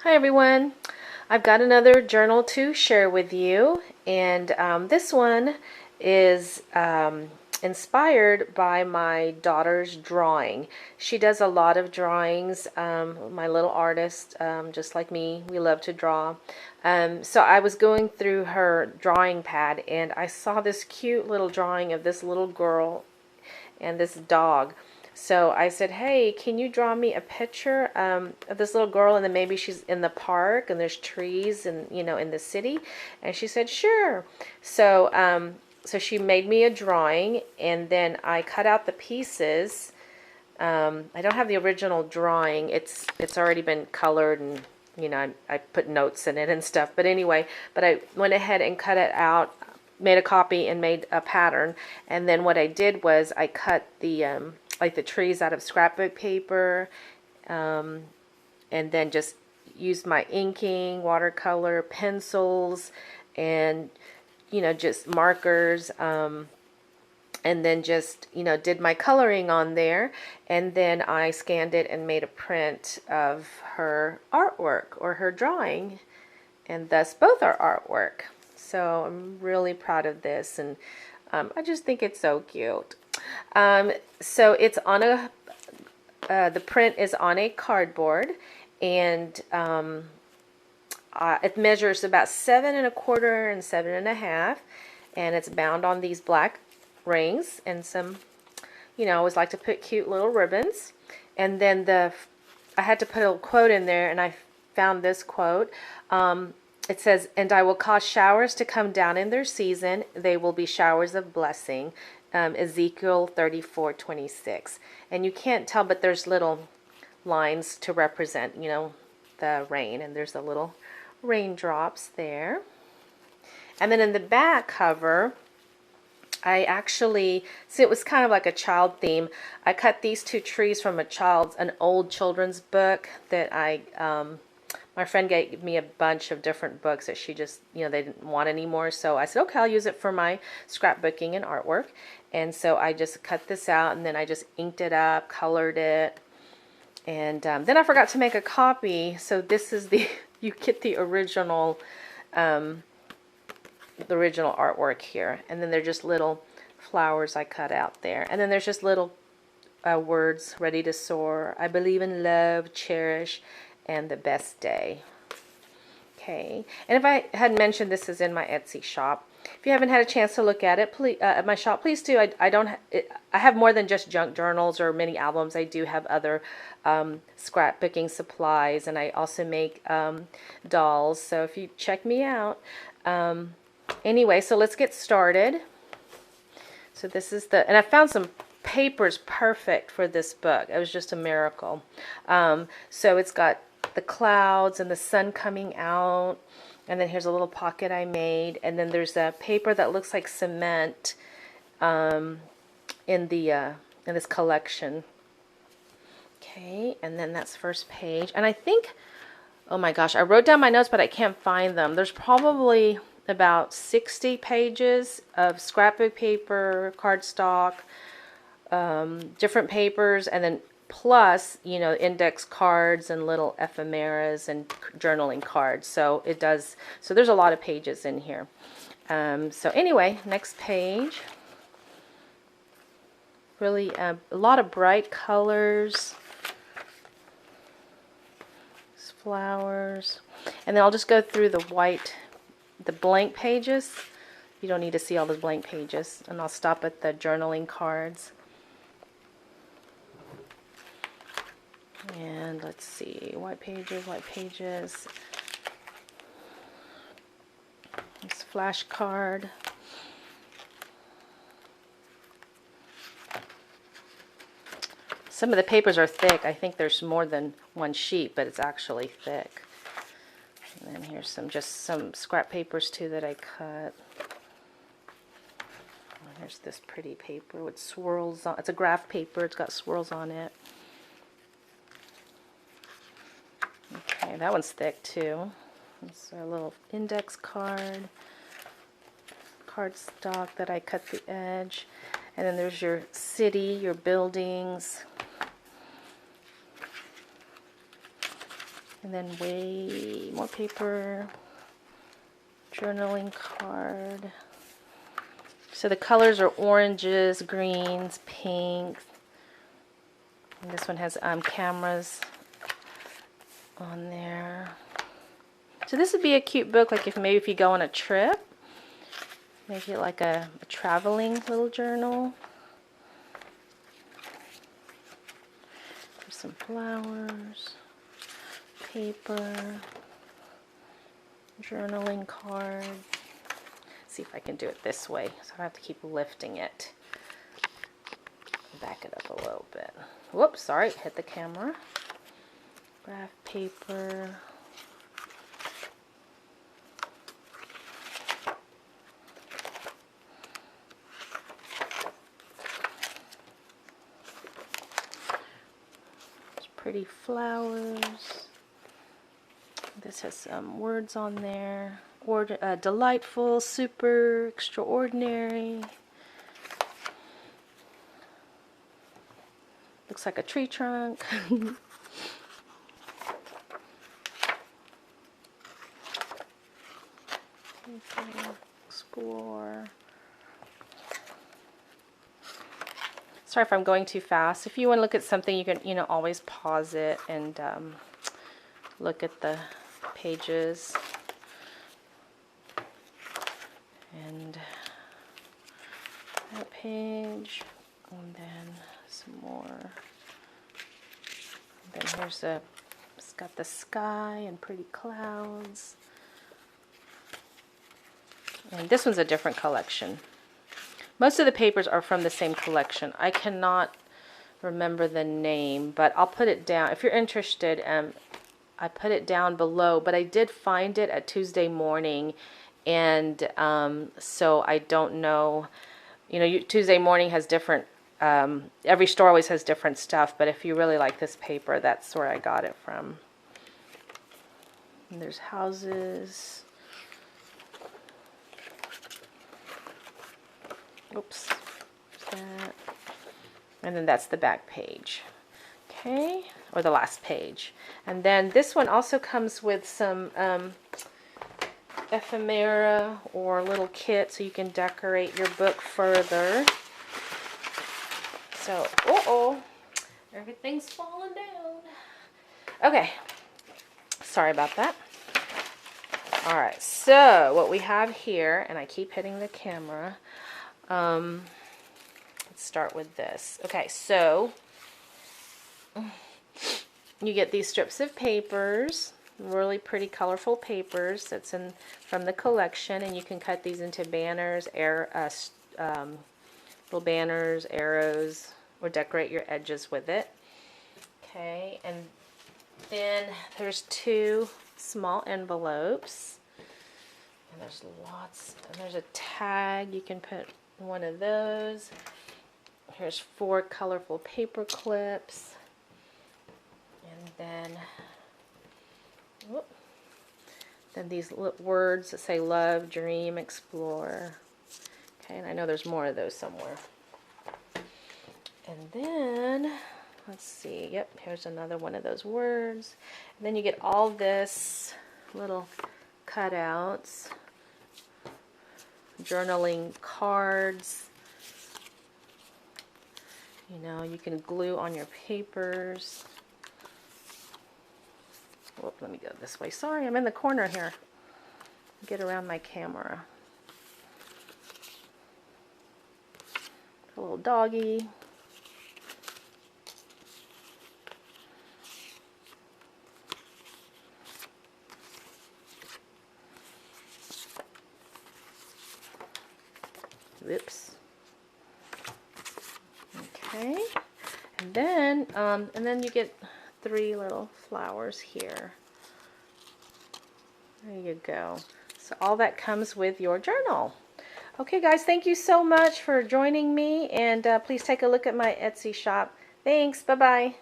Hi everyone. I've got another journal to share with you, and this one is inspired by my daughter's drawing. She does a lot of drawings, my little artist, just like me. We love to draw. So I was going through her drawing pad and I saw this cute little drawing of this little girl and this dog. So I said, hey, can you draw me a picture of this little girl, and then maybe she's in the park and there's trees and, in the city? And she said, sure. So she made me a drawing, and then I cut out the pieces. I don't have the original drawing. It's already been colored, and I put notes in it and stuff. But anyway, I went ahead and cut it out, made a copy and made a pattern. And then what I did was I cut the like the trees out of scrapbook paper, and then just used my inking, watercolor, pencils, and just markers, and then just did my coloring on there, and then I scanned it and made a print of her artwork or her drawing, and thus both are artwork. So I'm really proud of this, and I just think it's so cute. So it's on the print is on a cardboard, and it measures about 7 1/4 and 7 1/2, and it's bound on these black rings and some, I always like to put cute little ribbons. And then I had to put a quote in there, and I found this quote. It says, "And I will cause showers to come down in their season. They will be showers of blessing." Ezekiel 34:26. And you can't tell, but there's little lines to represent, the rain. And there's the little raindrops there. And then in the back cover, I actually, see, it was kind of like a child theme. I cut these two trees from an old children's book that my friend gave me a bunch of different books that she just, they didn't want anymore. So I said, okay, I'll use it for my scrapbooking and artwork. And so I just cut this out, and then I just inked it up, colored it. And then I forgot to make a copy. So this is you get the original artwork here. And then they're just little flowers I cut out there. And then there's just little words, ready to soar, I believe in love, cherish, and the best day. Okay, and if I hadn't mentioned, this is in my Etsy shop. If you haven't had a chance to look at it, please, at my shop, please do. I have more than just junk journals or mini albums. I do have other scrapbooking supplies, and I also make dolls. So if you check me out. Anyway, so let's get started. So this is and I found some papers perfect for this book. It was just a miracle. So it's got the clouds and the sun coming out, and then here's a little pocket I made, and then there's a paper that looks like cement in this collection. Okay, and then that's first page. And I think, oh my gosh, I wrote down my notes, but I can't find them. There's probably about 60 pages of scrapbook paper, cardstock, different papers, and then plus, index cards and little ephemeras and journaling cards. So there's a lot of pages in here. So anyway, next page. Really a lot of bright colors. Flowers. And then I'll just go through the blank pages. You don't need to see all the blank pages. And I'll stop at the journaling cards. And let's see, white pages. This flashcard. Some of the papers are thick. I think there's more than one sheet, but it's actually thick. And then here's some scrap papers too that I cut. Here's this pretty paper with swirls on. It's a graph paper. It's got swirls on it. Okay, that one's thick too. It's a little index card, cardstock that I cut the edge. And then there's your city, your buildings. And then way more paper, journaling card. So the colors are oranges, greens, pinks. And this one has cameras on there. So this would be a cute book, like if you go on a trip, make it like a traveling little journal. There's some flowers, paper, journaling card. See if I can do it this way, so I don't have to keep lifting it. Back it up a little bit. Whoops, sorry, hit the camera. Graph paper. There's pretty flowers. This has some words on there. Delightful, super, extraordinary. Looks like a tree trunk. Explore. Sorry if I'm going too fast. If you want to look at something, you can, always pause it and look at the pages. And that page, and then some more. And then here's it's got the sky and pretty clouds. And this one's a different collection. Most of the papers are from the same collection. I cannot remember the name, but I'll put it down. If you're interested, I put it down below, but I did find it at Tuesday morning. And so I don't know, Tuesday morning has different, every store always has different stuff, but if you really like this paper, that's where I got it from. And there's houses. Oops. That. And then that's the back page. Okay, or the last page. And then this one also comes with some ephemera or little kit so you can decorate your book further. So, everything's falling down. Okay, sorry about that. All right, so what we have here, and I keep hitting the camera. Let's start with this. Okay, so you get these strips of papers. Really pretty colorful papers that's from the collection, and you can cut these into banners, little banners, arrows, or decorate your edges with it. Okay, and then there's 2 small envelopes, and there's lots, and there's a tag. You can put one of those. Here's 4 colorful paper clips, and then these words that say love, dream, explore. Okay, and I know there's more of those somewhere. And then, let's see, yep, here's another one of those words. And then you get all this little cutouts, journaling cards. You can glue on your papers. Whoop, let me go this way. Sorry, I'm in the corner here. Get around my camera. A little doggy. Whoops. Okay. And then you get 3 little flowers here. There you go. So all that comes with your journal. Okay guys, thank you so much for joining me, and please take a look at my Etsy shop. Thanks, bye-bye.